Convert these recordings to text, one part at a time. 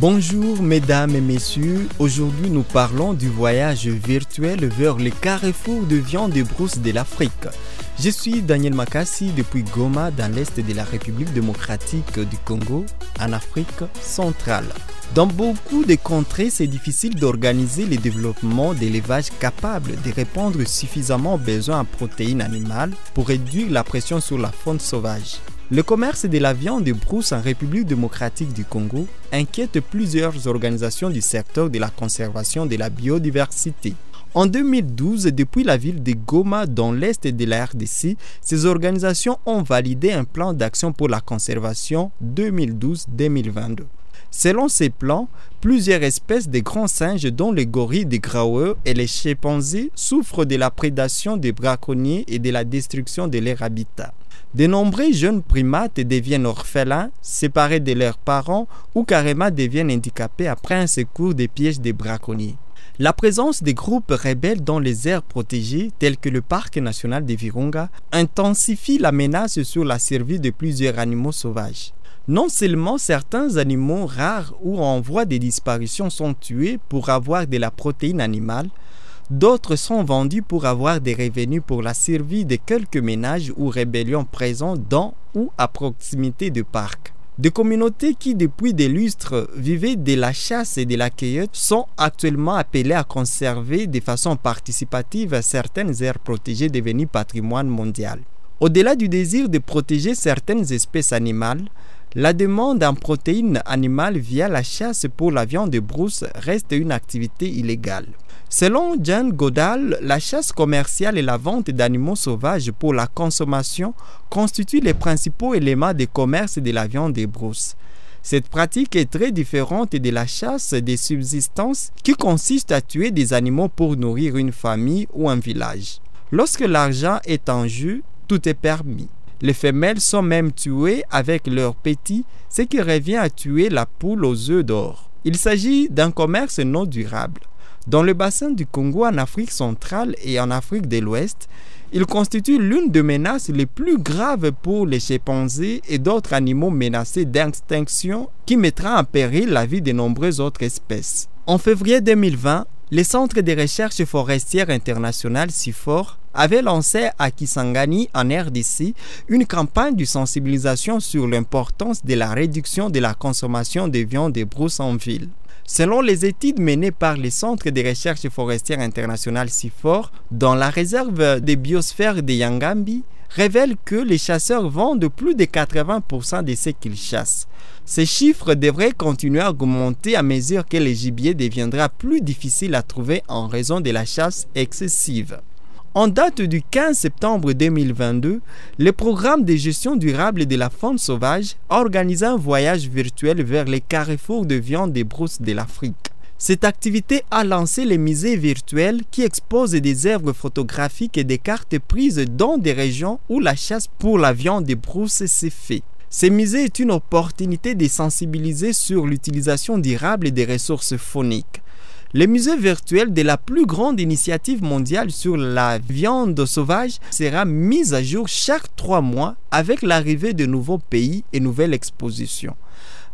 Bonjour mesdames et messieurs, aujourd'hui nous parlons du voyage virtuel vers les carrefours de viande de brousse de l'Afrique. Je suis Daniel Makassi depuis Goma dans l'est de la République démocratique du Congo, en Afrique centrale. Dans beaucoup de contrées, c'est difficile d'organiser le développement d'élevage capable de répondre suffisamment aux besoins en protéines animales pour réduire la pression sur la faune sauvage. Le commerce de la viande de brousse en République démocratique du Congo inquiète plusieurs organisations du secteur de la conservation de la biodiversité. En 2012, depuis la ville de Goma dans l'est de la RDC, ces organisations ont validé un plan d'action pour la conservation 2012-2022. Selon ces plans, plusieurs espèces de grands singes dont les gorilles de Graue et les chimpanzés souffrent de la prédation des braconniers et de la destruction de leur habitat. De nombreux jeunes primates deviennent orphelins, séparés de leurs parents ou carrément deviennent handicapés après un secours des pièges des braconniers. La présence des groupes rebelles dans les aires protégées, telles que le parc national de Virunga, intensifie la menace sur la survie de plusieurs animaux sauvages. Non seulement certains animaux rares ou en voie de disparition sont tués pour avoir de la protéine animale, d'autres sont vendus pour avoir des revenus pour la survie de quelques ménages ou rébellions présents dans ou à proximité de parcs. Des communautés qui, depuis des lustres, vivaient de la chasse et de la cueillette sont actuellement appelées à conserver de façon participative certaines aires protégées devenues patrimoine mondial. Au-delà du désir de protéger certaines espèces animales, la demande en protéines animales via la chasse pour la viande de brousse reste une activité illégale. Selon Jane Goodall, la chasse commerciale et la vente d'animaux sauvages pour la consommation constituent les principaux éléments de commerce de la viande de brousse. Cette pratique est très différente de la chasse de subsistance qui consiste à tuer des animaux pour nourrir une famille ou un village. Lorsque l'argent est en jeu, tout est permis. Les femelles sont même tuées avec leurs petits, ce qui revient à tuer la poule aux œufs d'or. Il s'agit d'un commerce non durable. Dans le bassin du Congo, en Afrique centrale et en Afrique de l'Ouest, il constitue l'une des menaces les plus graves pour les chimpanzés et d'autres animaux menacés d'extinction qui mettra en péril la vie de nombreuses autres espèces. En février 2020, le Centre de recherche forestière international CIFOR avait lancé à Kisangani, en RDC, une campagne de sensibilisation sur l'importance de la réduction de la consommation de viande de brousse en ville. Selon les études menées par le Centre de recherche forestière international CIFOR, dans la réserve de biosphère de Yangambi, révèle que les chasseurs vendent plus de 80% de ce qu'ils chassent. Ces chiffres devraient continuer à augmenter à mesure que le gibier deviendra plus difficile à trouver en raison de la chasse excessive. En date du 15 septembre 2022, le programme de gestion durable de la faune sauvage a organisé un voyage virtuel vers les carrefours de viande de brousse de l'Afrique. Cette activité a lancé les musées virtuels qui exposent des œuvres photographiques et des cartes prises dans des régions où la chasse pour la viande de brousse s'est faite. Ces musées est une opportunité de sensibiliser sur l'utilisation durable des ressources fauniques. Le musée virtuel de la plus grande initiative mondiale sur la viande sauvage sera mis à jour chaque 3 mois avec l'arrivée de nouveaux pays et nouvelles expositions.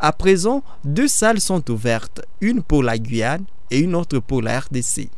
À présent, 2 salles sont ouvertes, une pour la Guyane et une autre pour la RDC.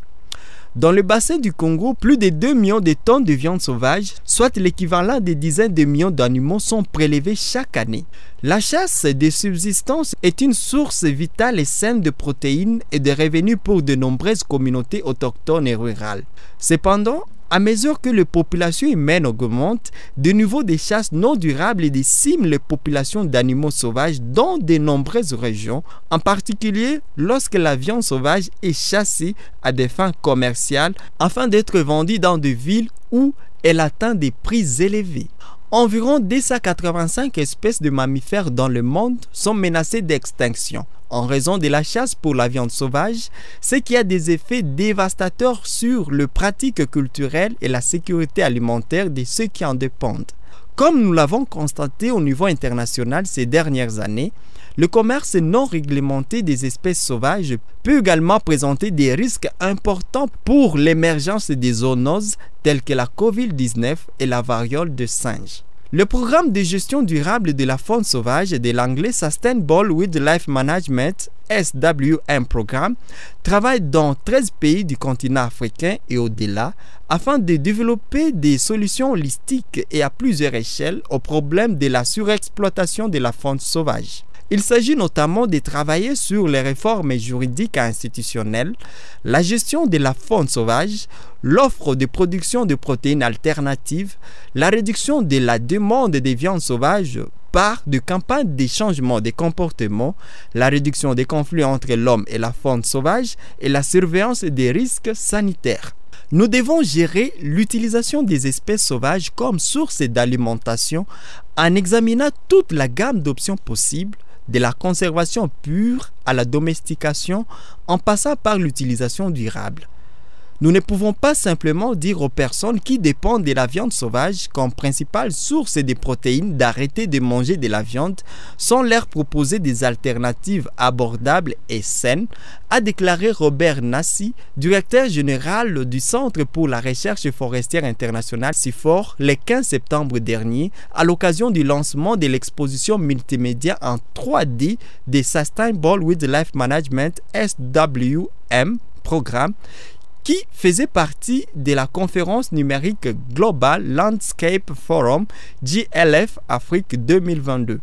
Dans le bassin du Congo, plus de 2 millions de tonnes de viande sauvage, soit l'équivalent de dizaines de millions d'animaux, sont prélevés chaque année. La chasse de subsistance est une source vitale et saine de protéines et de revenus pour de nombreuses communautés autochtones et rurales. Cependant, à mesure que les populations humaines augmentent, de nouveau des chasses non durables déciment les populations d'animaux sauvages dans de nombreuses régions, en particulier lorsque la viande sauvage est chassée à des fins commerciales afin d'être vendue dans des villes où elle atteint des prix élevés. Environ 285 espèces de mammifères dans le monde sont menacées d'extinction en raison de la chasse pour la viande sauvage, ce qui a des effets dévastateurs sur les pratiques culturelles et la sécurité alimentaire de ceux qui en dépendent. Comme nous l'avons constaté au niveau international ces dernières années, le commerce non réglementé des espèces sauvages peut également présenter des risques importants pour l'émergence des zoonoses telles que la COVID-19 et la variole de singe. Le programme de gestion durable de la faune sauvage de l'anglais Sustainable Wildlife Management SWM Programme travaille dans 13 pays du continent africain et au-delà afin de développer des solutions holistiques et à plusieurs échelles au problème de la surexploitation de la faune sauvage. Il s'agit notamment de travailler sur les réformes juridiques et institutionnelles, la gestion de la faune sauvage, l'offre de production de protéines alternatives, la réduction de la demande des viandes sauvages par des campagnes de changement de comportement, la réduction des conflits entre l'homme et la faune sauvage et la surveillance des risques sanitaires. Nous devons gérer l'utilisation des espèces sauvages comme source d'alimentation en examinant toute la gamme d'options possibles, de la conservation pure à la domestication en passant par l'utilisation durable. Nous ne pouvons pas simplement dire aux personnes qui dépendent de la viande sauvage comme principale source de protéines d'arrêter de manger de la viande sans leur proposer des alternatives abordables et saines, a déclaré Robert Nassi, directeur général du Centre pour la recherche forestière internationale CIFOR, le 15 septembre dernier, à l'occasion du lancement de l'exposition multimédia en 3D des Sustainable Wildlife Management SWM Programme, qui faisait partie de la conférence numérique Global Landscape Forum GLF Afrique 2022.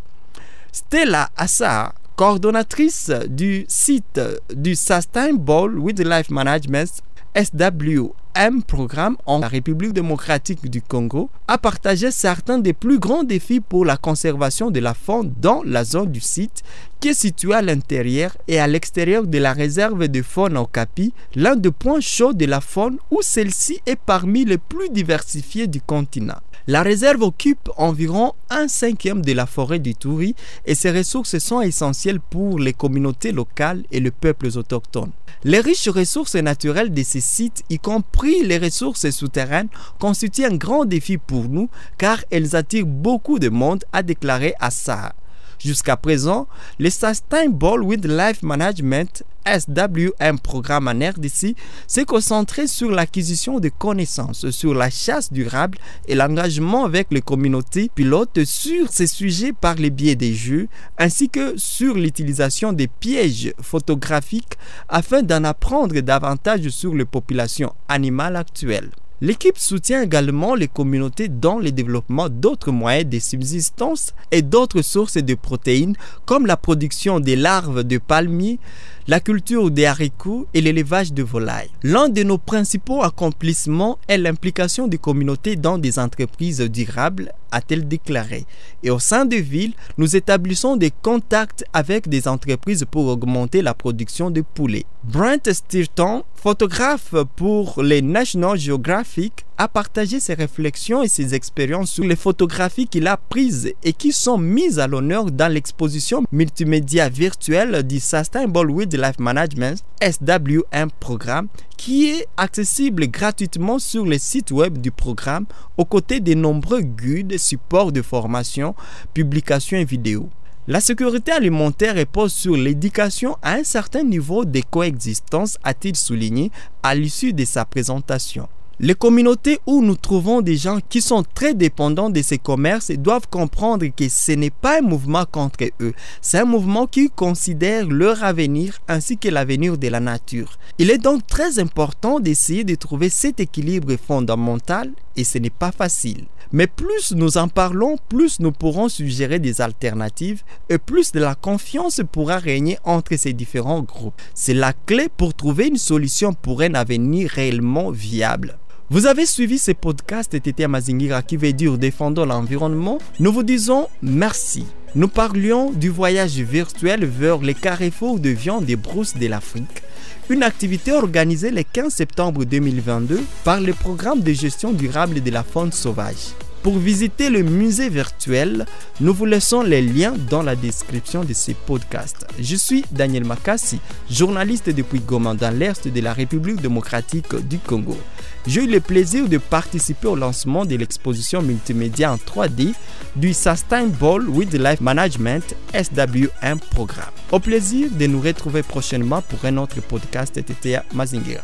Stella Assar, coordonnatrice du site du Sustainable Wildlife Management SWM Programme en République démocratique du Congo, a partagé certains des plus grands défis pour la conservation de la faune dans la zone du site qui est située à l'intérieur et à l'extérieur de la réserve de faune Okapi, l'un des points chauds de la faune où celle-ci est parmi les plus diversifiées du continent. La réserve occupe environ 1/5 de la forêt du Touri et ses ressources sont essentielles pour les communautés locales et les peuples autochtones. Les riches ressources naturelles de ces sites, y compris les ressources souterraines, constituent un grand défi pour nous car elles attirent beaucoup de monde, a déclaré Assar. Jusqu'à présent, le Sustainable Wildlife Management SWM Programme en RDC s'est concentré sur l'acquisition de connaissances sur la chasse durable et l'engagement avec les communautés pilotes sur ces sujets par le biais des jeux, ainsi que sur l'utilisation des pièges photographiques afin d'en apprendre davantage sur les populations animales actuelles. L'équipe soutient également les communautés dans le développement d'autres moyens de subsistance et d'autres sources de protéines comme la production des larves de palmiers, la culture des haricots et l'élevage de volailles. L'un de nos principaux accomplissements est l'implication des communautés dans des entreprises durables, a-t-elle déclaré. Et au sein de villes, nous établissons des contacts avec des entreprises pour augmenter la production de poulets. Brent Stirton, photographe pour les National Geographic, a partagé ses réflexions et ses expériences sur les photographies qu'il a prises et qui sont mises à l'honneur dans l'exposition multimédia virtuelle du Sustainable Wildlife Management SWM Programme, qui est accessible gratuitement sur le site web du programme aux côtés de nombreux guides, supports de formation, publications et vidéos. La sécurité alimentaire repose sur l'éducation à un certain niveau de coexistence, a-t-il souligné à l'issue de sa présentation. Les communautés où nous trouvons des gens qui sont très dépendants de ces commerces doivent comprendre que ce n'est pas un mouvement contre eux, c'est un mouvement qui considère leur avenir ainsi que l'avenir de la nature. Il est donc très important d'essayer de trouver cet équilibre fondamental et ce n'est pas facile. Mais plus nous en parlons, plus nous pourrons suggérer des alternatives et plus de la confiance pourra régner entre ces différents groupes. C'est la clé pour trouver une solution pour un avenir réellement viable. Vous avez suivi ce podcast Tété Mazingira qui veut dire défendons l'environnement. Nous vous disons merci. Nous parlions du voyage virtuel vers les carrefours de viande des brousses de l'Afrique, une activité organisée le 15 septembre 2022 par le programme de gestion durable de la faune sauvage. Pour visiter le musée virtuel, nous vous laissons les liens dans la description de ce podcast. Je suis Daniel Makassi, journaliste depuis Goma dans l'est de la République démocratique du Congo. J'ai eu le plaisir de participer au lancement de l'exposition multimédia en 3D du Sustainable Wildlife Management SWM Programme. Au plaisir de nous retrouver prochainement pour un autre podcast Tété Mazingira.